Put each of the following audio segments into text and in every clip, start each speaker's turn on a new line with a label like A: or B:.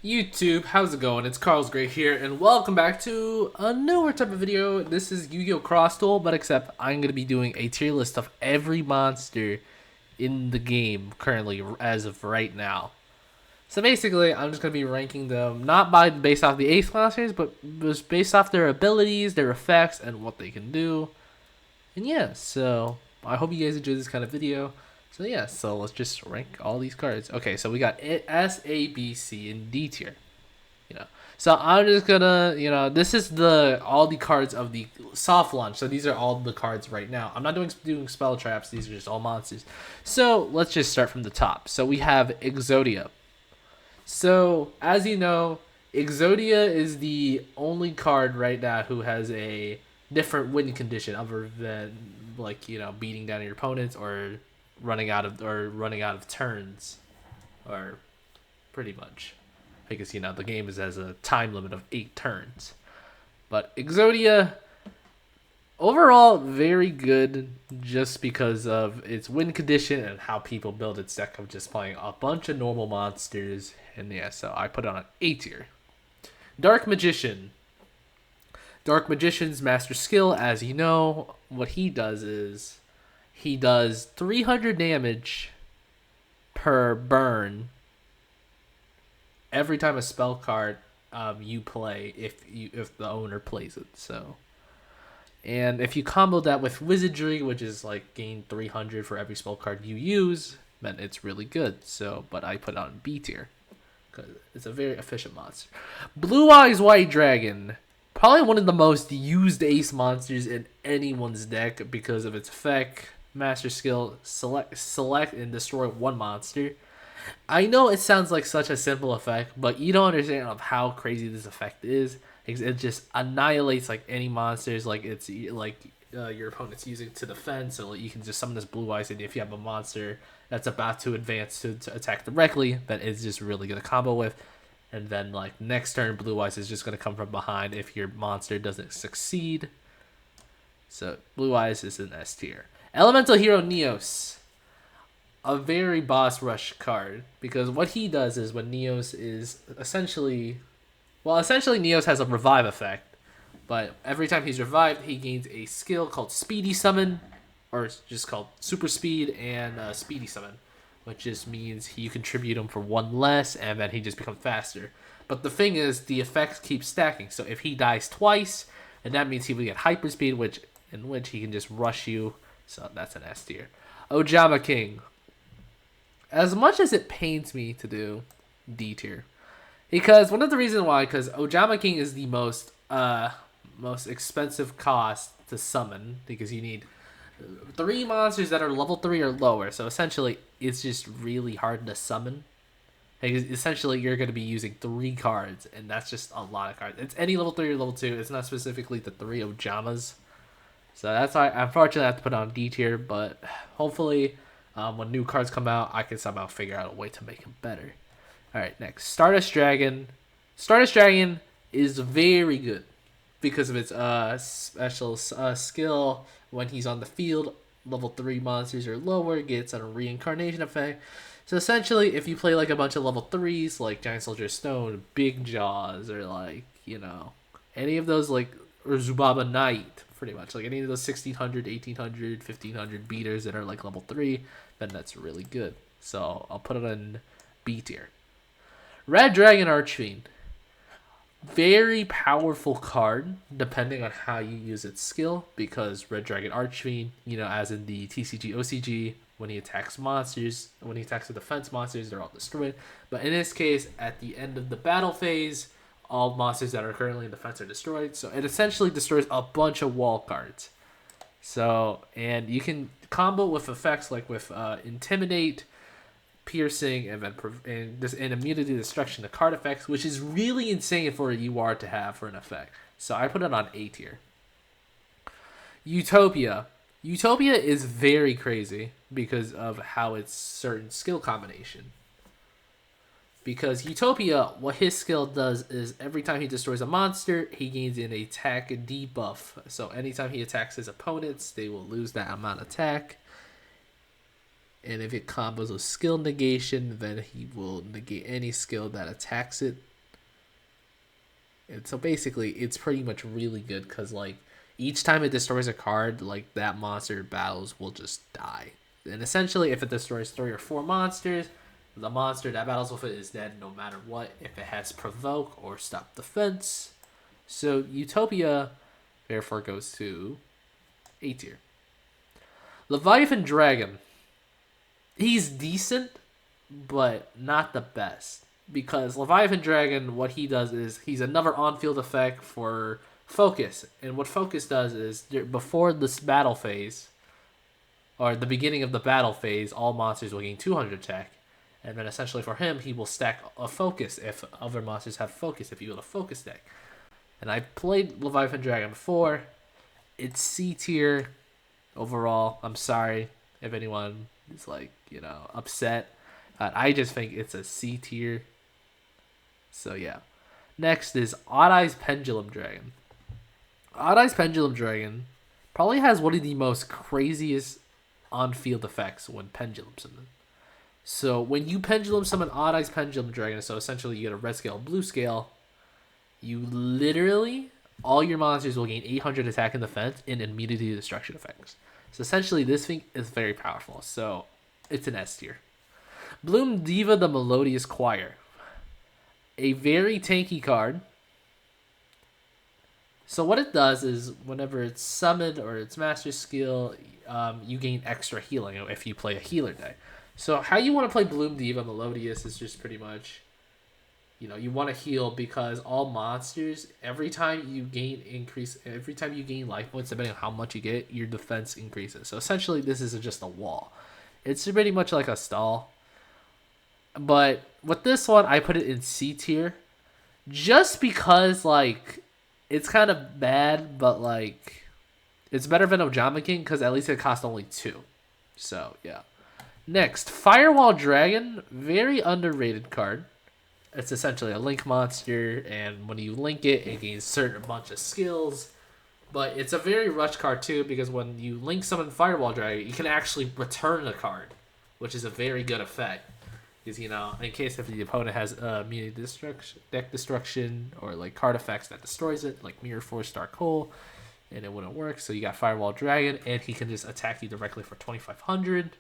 A: YouTube, how's it going? It's Carl's Great here, and welcome back to a newer type of video. This is Yu-Gi-Oh! Cross Duel, but except I'm gonna be doing a tier list of every monster in the game currently as of right now. So basically, I'm just gonna be ranking them not by based off the ace monsters, but just based off their abilities, their effects, and what they can do. And yeah, so I hope you guys enjoy this kind of video. So yeah, so let's just rank all these cards. Okay, so we got S, A, B, C, and D tier. You know, so I'm just gonna, this is the all the cards of the soft launch. So these are all the cards right now. I'm not doing spell traps. These are just all monsters. So let's just start from the top. So we have Exodia. So as you know, Exodia is the only card right now who has a different win condition other than beating down your opponents or running out of turns, or pretty much because the game has a time limit of 8 turns. But Exodia overall very good just because of its win condition and how people build its deck of just playing a bunch of normal monsters. And yeah, so I put it on an A tier. Dark Magician. Dark Magician's master skill, as you know, what he does is he does 300 damage per burn every time a spell card you play if the owner plays it. So, and if you combo that with Wizardry, which is like gain 300 for every spell card you use, then it's really good. So, but I put it on B tier because it's a very efficient monster. Blue Eyes White Dragon. Probably one of the most used ace monsters in anyone's deck because of its effect, master skill, select and destroy one monster. I know it sounds like such a simple effect, but you don't understand of how crazy this effect is. It just annihilates like any monsters, like it's like your opponent's using to defend. So you can just summon this Blue Eyes, and if you have a monster that's about to advance to attack directly, that is just really gonna combo with. And then like next turn, Blue Eyes is just gonna come from behind if your monster doesn't succeed. So Blue Eyes is an S tier. Elemental Hero Neos, a very boss rush card because what he does is when Neos is essentially Neos has a revive effect, but every time he's revived, he gains a skill called Speedy Summon, or it's just called Super Speed and Speedy Summon, which just means you contribute him for one less, and then he just becomes faster. But the thing is, the effects keep stacking. So if he dies twice, and that means he will get hyper speed, in which he can just rush you. So that's an S tier. Ojama King. As much as it pains me to do, D tier, because one of the reasons why, because Ojama King is the most expensive cost to summon because you need 3 monsters that are level 3 or lower. So essentially, it's just really hard to summon. Because essentially, you're going to be using 3 cards, and that's just a lot of cards. It's any level 3 or level 2. It's not specifically the 3 Ojamas. So that's why, unfortunately, I have to put on D tier. But hopefully, when new cards come out, I can somehow figure out a way to make them better. All right, next. Stardust Dragon. Stardust Dragon is very good because of its special skill. When he's on the field, level 3 monsters or lower gets a reincarnation effect. So essentially, if you play like a bunch of level 3s, like Giant Soldier Stone, Big Jaws, or like, any of those, like, or Zubaba Knight, pretty much, like any of those 1600, 1800, 1500 beaters that are like level 3, then that's really good. So I'll put it in B tier. Red Dragon Archfiend. Very powerful card, depending on how you use its skill, because Red Dragon Archfiend, as in the TCG OCG, when he attacks the defense monsters, they're all destroyed. But in this case, at the end of the battle phase, all monsters that are currently in defense are destroyed. So it essentially destroys a bunch of wall cards. So, and you can combo with effects like with Intimidate, Piercing, and immunity destruction to card effects, which is really insane for a UR to have for an effect. So I put it on A tier. Utopia. Utopia is very crazy because of how it's certain skill combination. Because Utopia, what his skill does is every time he destroys a monster, he gains an attack debuff. So anytime he attacks his opponents, they will lose that amount of attack. And if it combos with skill negation, then he will negate any skill that attacks it. And so basically, it's pretty much really good because like each time it destroys a card, like that monster battles will just die. And essentially, if it destroys 3 or 4 monsters, the monster that battles with it is dead no matter what. If it has provoke or stop defense, so Utopia therefore goes to A tier. Leviathan Dragon. He's decent, but not the best. Because Leviathan Dragon, what he does is he's another on-field effect for focus. And what focus does is before this battle phase, or the beginning of the battle phase, all monsters will gain 200 attack. And then essentially for him, he will stack a focus if other monsters have focus, if you build a focus deck. And I played Leviathan Dragon before. It's C tier overall. I'm sorry if anyone is like, upset. I just think it's a C tier. So yeah. Next is Odd Eyes Pendulum Dragon. Odd Eyes Pendulum Dragon probably has one of the most craziest on-field effects when pendulum summon. So when you pendulum summon Odd Eyes Pendulum Dragon, so essentially you get a red scale, blue scale, you literally, all your monsters will gain 800 attack and defense and immunity to destruction effects. So essentially this thing is very powerful. So it's an S tier. Bloom Diva the Melodious Choir. A very tanky card. So what it does is whenever it's summoned or it's master skill, you gain extra healing if you play a healer deck. So how you want to play Bloom Diva Melodious is just pretty much, you want to heal because all monsters, every time you gain life points, depending on how much you get, your defense increases. So essentially this is just a wall. It's pretty much like a stall. But with this one, I put it in C tier. Just because, like, it's kind of bad, but, like, it's better than Ojama King because at least it costs only 2. So, yeah. Next, Firewall Dragon. Very underrated card. It's essentially a link monster, and when you link it, it gains certain bunch of skills. But it's a very rush card, too, because when you link summon Firewall Dragon, you can actually return the card, which is a very good effect. Because, in case if the opponent has immunity destruction, deck destruction, or like card effects that destroys it, like Mirror Force, Dark Hole, and it wouldn't work. So you got Firewall Dragon, and he can just attack you directly for 2,500,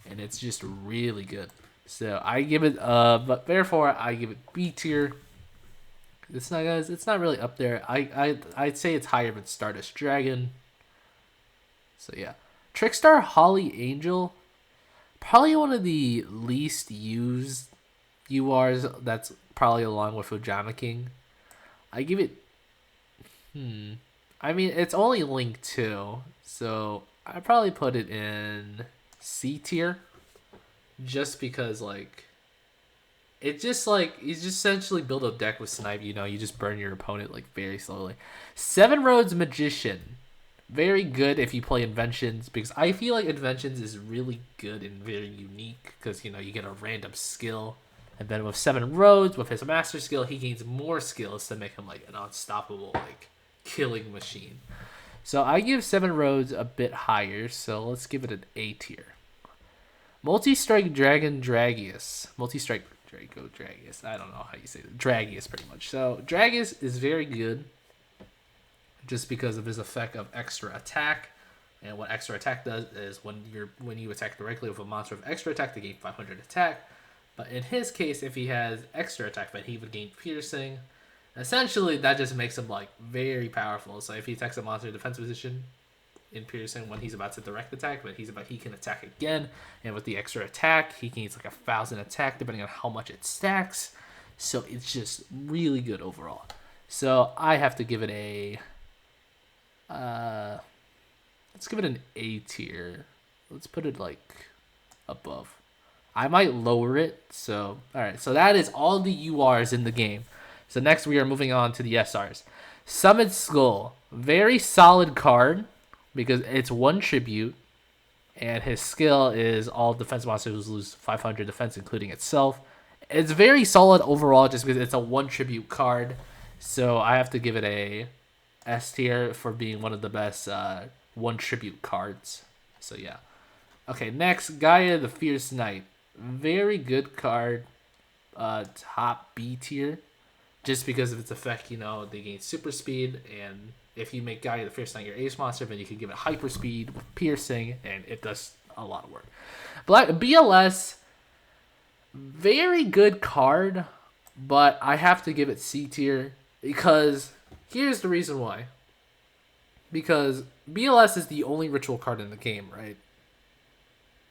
A: and it's just really good. So I give it, but therefore I give it B tier. It's not, guys. It's not really up there. I'd say it's higher than Stardust Dragon. So yeah, Trickstar Holly Angel. Probably one of the least used URs. That's probably along with Ojama King. I give it. I mean, it's only Link 2, so I probably put it in C tier. Just because, like, it's just like you just essentially build a deck with Snipe. You just burn your opponent like very slowly. Seven Roads Magician. Very good if you play Inventions, because I feel like Inventions is really good and very unique because, you get a random skill. And then with Seven Roads, with his master skill, he gains more skills to make him like an unstoppable like killing machine. So I give Seven Roads a bit higher, so let's give it an A tier. Multi-Strike Dragon Dragius. Multi-Strike Draco Dragius. I don't know how you say it. Dragius, pretty much. So Dragius is very good, just because of his effect of extra attack. And what extra attack does is when you attack directly with a monster with extra attack, they gain 500 attack. But in his case, if he has extra attack, then he would gain piercing. Essentially, that just makes him like very powerful. So if he attacks a monster in defense position in piercing when he's about to direct attack, but he can attack again. And with the extra attack, he gains like 1,000 attack depending on how much it stacks. So it's just really good overall. So I have to give it a. Let's give it an A tier. Let's put it like above. I might lower it. So all right. So that is all the URs in the game. So next we are moving on to the SRs. Summit Skull, very solid card because it's one tribute, and his skill is all defense monsters lose 500 defense, including itself. It's very solid overall just because it's a one tribute card. So I have to give it a S tier for being one of the best one tribute cards. So yeah. Okay, next, Gaia the Fierce Knight. Very good card. Top B tier. just because of its effect. They gain super speed, and if you make Gaia the Fierce Knight your ace monster, then you can give it hyper speed with piercing, and it does a lot of work. Black BLS, very good card, but I have to give it C tier because here's the reason why. Because BLS is the only ritual card in the game, right?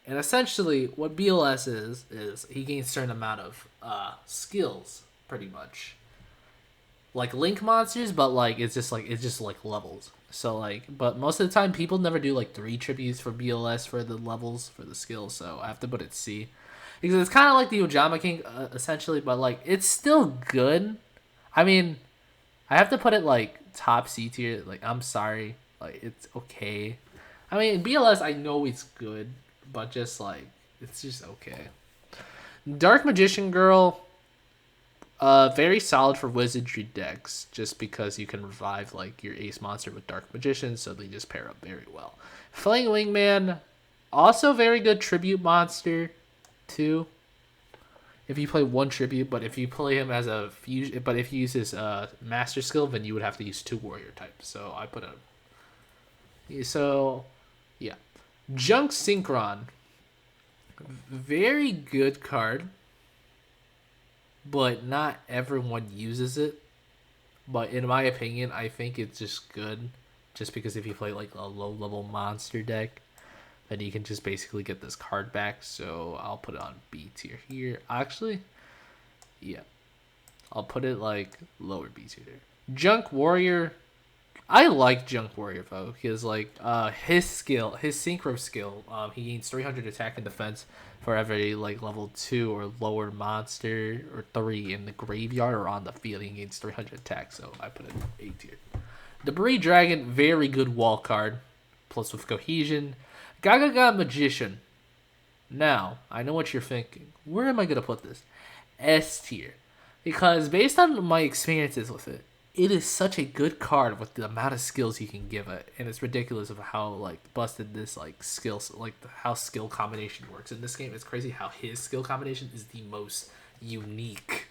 A: And essentially, what BLS is he gains a certain amount of skills, pretty much, like Link monsters, but like it's just like levels. So like, but most of the time, people never do like 3 tributes for BLS for the levels for the skills. So I have to put it C, because it's kind of like the Ojama King, essentially, but like it's still good. I mean, I have to put it like top C tier. Like, I'm sorry, like it's okay. I mean, BLS, I know it's good, but just like it's just okay. Dark Magician Girl, very solid for wizardry decks, just because you can revive like your ace monster with Dark Magician, so they just pair up very well. Flaying Wingman, also very good tribute monster, too. If you play 1 tribute, but if you play him as a fusion, but if you use his master skill, then you would have to use 2 warrior types. So I put a. So, yeah, Junk Synchron, very good card, but not everyone uses it. But in my opinion, I think it's just good, just because if you play like a low level monster deck, then you can just basically get this card back. So I'll put it on B tier here. Actually, yeah, I'll put it like lower B tier there. Junk Warrior, I like Junk Warrior though, because like his synchro skill, he gains 300 attack and defense for every like level 2 or lower monster or 3 in the graveyard or on the field. He gains 300 attack, so I put it A tier. Debris Dragon, very good wall card, plus with cohesion. Gaga Magician. Now, I know what you're thinking. Where am I gonna put this? S tier, because based on my experiences with it, it is such a good card with the amount of skills you can give it, and it's ridiculous of how like busted this like skills, like how skill combination works in this game. It's crazy how his skill combination is the most unique,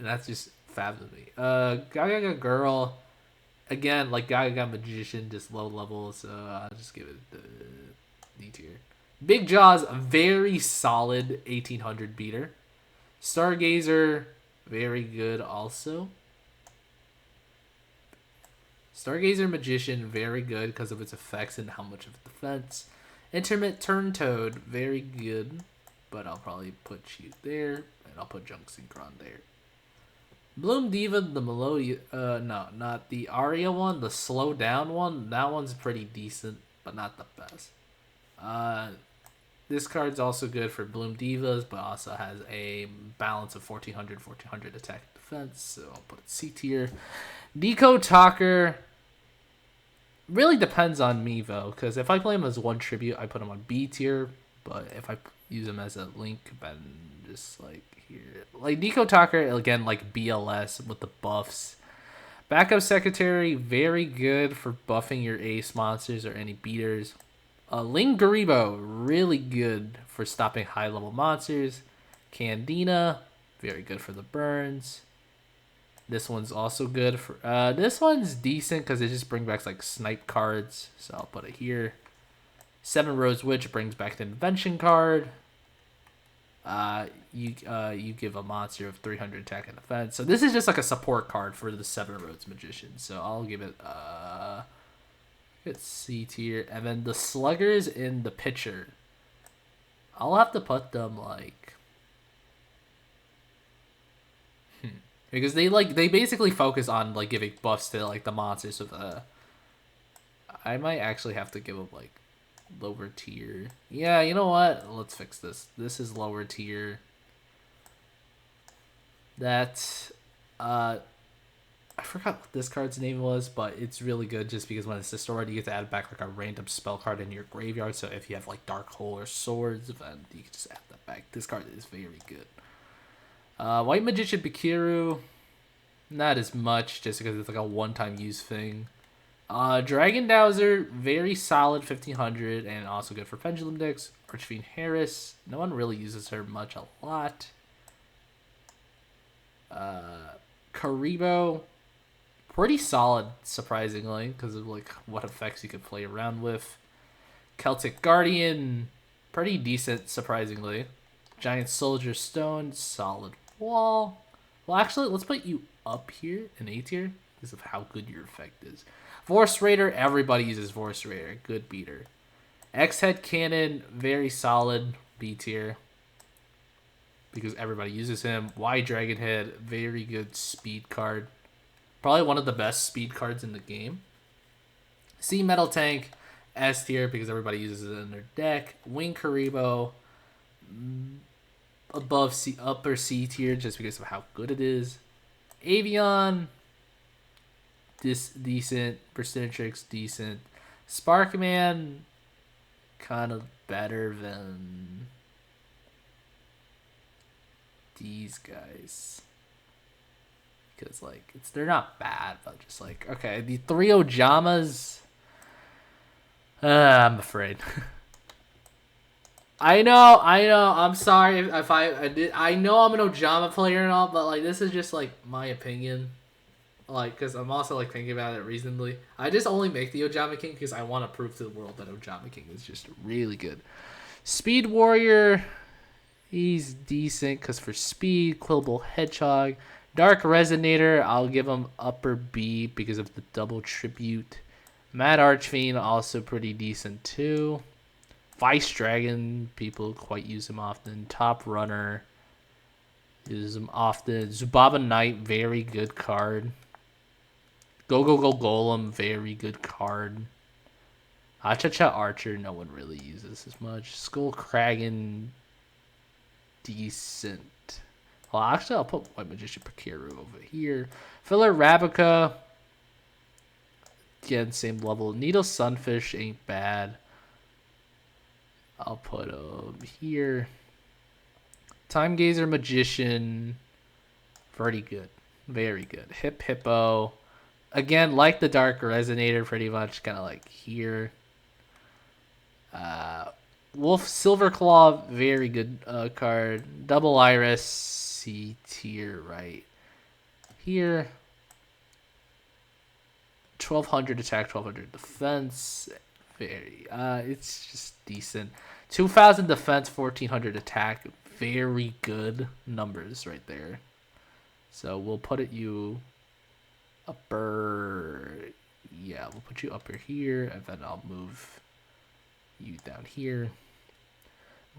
A: and that's just fabulous to me. Gaga Girl, again, like Gaga Magician, just low level, so I'll just give it the D tier. Big Jaws, a very solid 1800 beater. Stargazer, very good also. Stargazer Magician, very good because of its effects and how much of defense. Intermit Turn Toad, very good, but I'll probably put you there, and I'll put Junk Synchron there. Bloom Diva, the Melodia, no, not the Aria one, the slow down one. That one's pretty decent, but not the best. This card's also good for Bloom Divas, but also has a balance of 1400 attack defense, so I'll put it C tier. Deco Talker, really depends on me though, because if I play him as 1 tribute, I put him on B tier, but if I use him as a link, then just like here, like Deco Talker, again, like BLS with the buffs. Backup Secretary, very good for buffing your ace monsters or any beaters. Ling Garibo, really good for stopping high level monsters. Candina, very good for the burns. This one's also good for this one's decent because it just brings back like snipe cards, so I'll put it here. 7 Rose Witch brings back the invention card. You give a monster of 300 attack and defense, so this is just like a support card for the 7 Rose Magician, so I'll give it it's C tier. And then the Sluggers in the pitcher, I'll have to put them like because they basically focus on like giving buffs to like the monsters with I might actually have to give them like lower tier. Yeah, you know what? Let's fix this. This is lower tier. That I forgot what this card's name was, but it's really good just because when it's destroyed, you get to add back like a random spell card in your graveyard. So if you have like Dark Hole or Swords, then you can just add that back. This card is very good. White Magician Bikiru, not as much, just because it's like a one-time use thing. Dragon Dowser, very solid 1500 and also good for Pendulum decks. Archfiend Harris, no one really uses her much a lot. Karibo, pretty solid, surprisingly, because of like what effects you could play around with. Celtic Guardian, pretty decent, surprisingly. Giant Soldier Stone, solid wall. Well, actually, let's put you up here in A tier because of how good your effect is. Force Raider, everybody uses Force Raider. Good beater. X-Head Cannon, very solid, B tier. Because everybody uses him. Y Dragon Head, very good speed card. Probably one of the best speed cards in the game. C Metal Tank, S tier because everybody uses it in their deck. Wing Karibo, above C, upper C tier just because of how good it is. Avion, decent. Persinatrix, decent. Sparkman, kind of better than these guys. Because like they're not bad, but just like okay, the 3 Ojamas. I'm afraid. I know. I'm sorry if I did. I know I'm an Ojama player and all, but like this is just like my opinion. Like, because I'm also like thinking about it reasonably. I just only make the Ojama King because I want to prove to the world that Ojama King is just really good. Speed Warrior, he's decent because for speed. Quillable Hedgehog, Dark Resonator, I'll give him upper B because of the double tribute. Mad Archfiend, also pretty decent too. Vice Dragon, people quite use him often. Top Runner, use him often. Zubaba Knight, very good card. Go Golem, very good card. Achacha Archer, no one really uses as much. Skull Kragan, decent. Well, actually, I'll put White Magician Pakiru over here. Filler Rabica, again, same level. Needle Sunfish ain't bad. I'll put him here. Time Gazer Magician, pretty good. Very good. Hip Hippo, again, like the Dark Resonator, pretty much, kind of like here. Wolf Silverclaw, very good card. Double Iris, C tier right here. 1200 attack, 1200 defense. Very, it's just decent. 2000 defense, 1400 attack. Very good numbers right there. So we'll put you upper. Yeah, we'll put you upper here, and then I'll move you down here.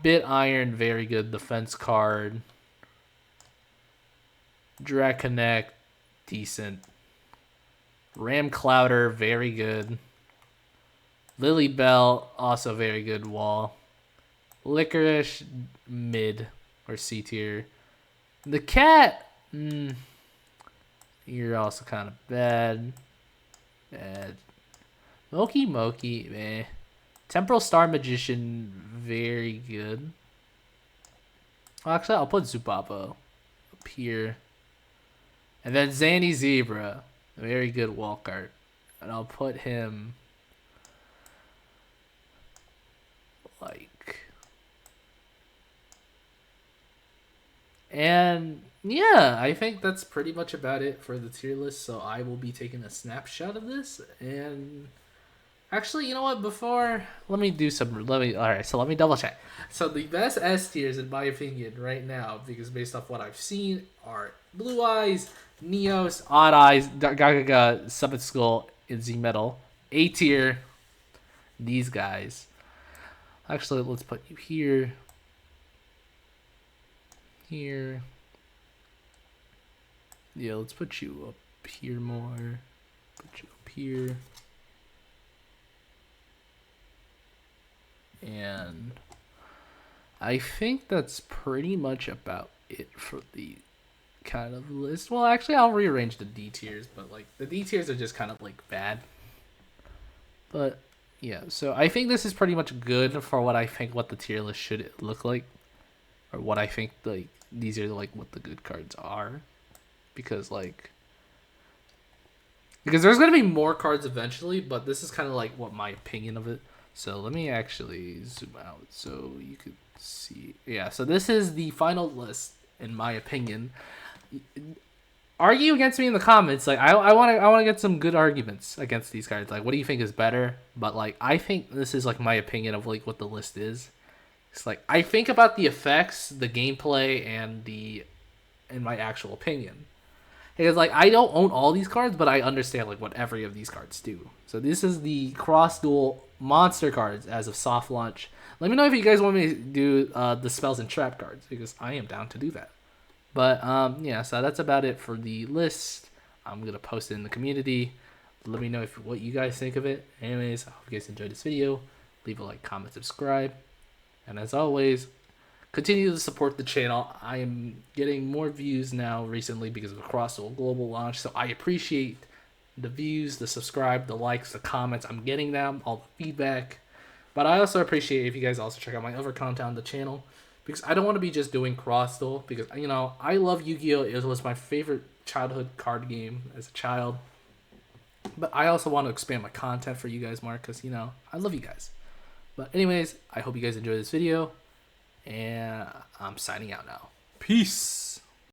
A: Bit Iron, very good defense card. Draconnect, decent. Ram Clouder, very good. Lily Bell, also very good wall. Licorice, mid or C tier. The cat, you're also kind of bad. Moki, meh. Temporal Star Magician, very good. Well, actually, I'll put Zubaba up here. And then Zanny Zebra, very good wall card. And I'll put him like... And yeah, I think that's pretty much about it for the tier list. So I will be taking a snapshot of this. And actually, you know what? Let me double check. So the best S tiers, in my opinion, right now, because based off what I've seen, are Blue Eyes, Neos, Odd Eyes, Gagaga, Summit Skull, and Z Metal. A tier, these guys. Actually, let's put you here. Here. Yeah, let's put you up here more. Put you up here. And I think that's pretty much about it for the kind of list. Well, actually, I'll rearrange the D tiers, but like the D tiers are just kind of like bad. But yeah, so I think this is pretty much good for what I think what the tier list should look like, or what I think like these are like what the good cards are, because there's gonna be more cards eventually, but this is kind of like what my opinion of it. So let me actually zoom out so you could see. Yeah, so this is the final list in my opinion. argue against me in the comments. Like I want to get some good arguments against these cards. Like, what do you think is better? But like, I think this is like my opinion of like what the list is. It's like I think about the effects, the gameplay, and my actual opinion. Because like I don't own all these cards, but I understand like what every of these cards do. So this is the Cross Duel monster cards as of soft launch. Let me know if you guys want me to do the spells and trap cards, because I am down to do that. But yeah, so that's about it for the list. I'm gonna post it in the community. Let me know what you guys think of it. Anyways, I hope you guys enjoyed this video. Leave a like, comment, subscribe, and as always, continue to support the channel. I am getting more views now recently because of the Crosswell Global launch, so I appreciate the views, the subscribe, the likes, the comments. I'm getting them, all the feedback. But I also appreciate if you guys also check out my other content on the channel, because I don't want to be just doing Crosswell, because, you know, I love Yu-Gi-Oh! It was my favorite childhood card game as a child. But I also want to expand my content for you guys more, because, you know, I love you guys. But anyways, I hope you guys enjoyed this video. And I'm signing out now. Peace.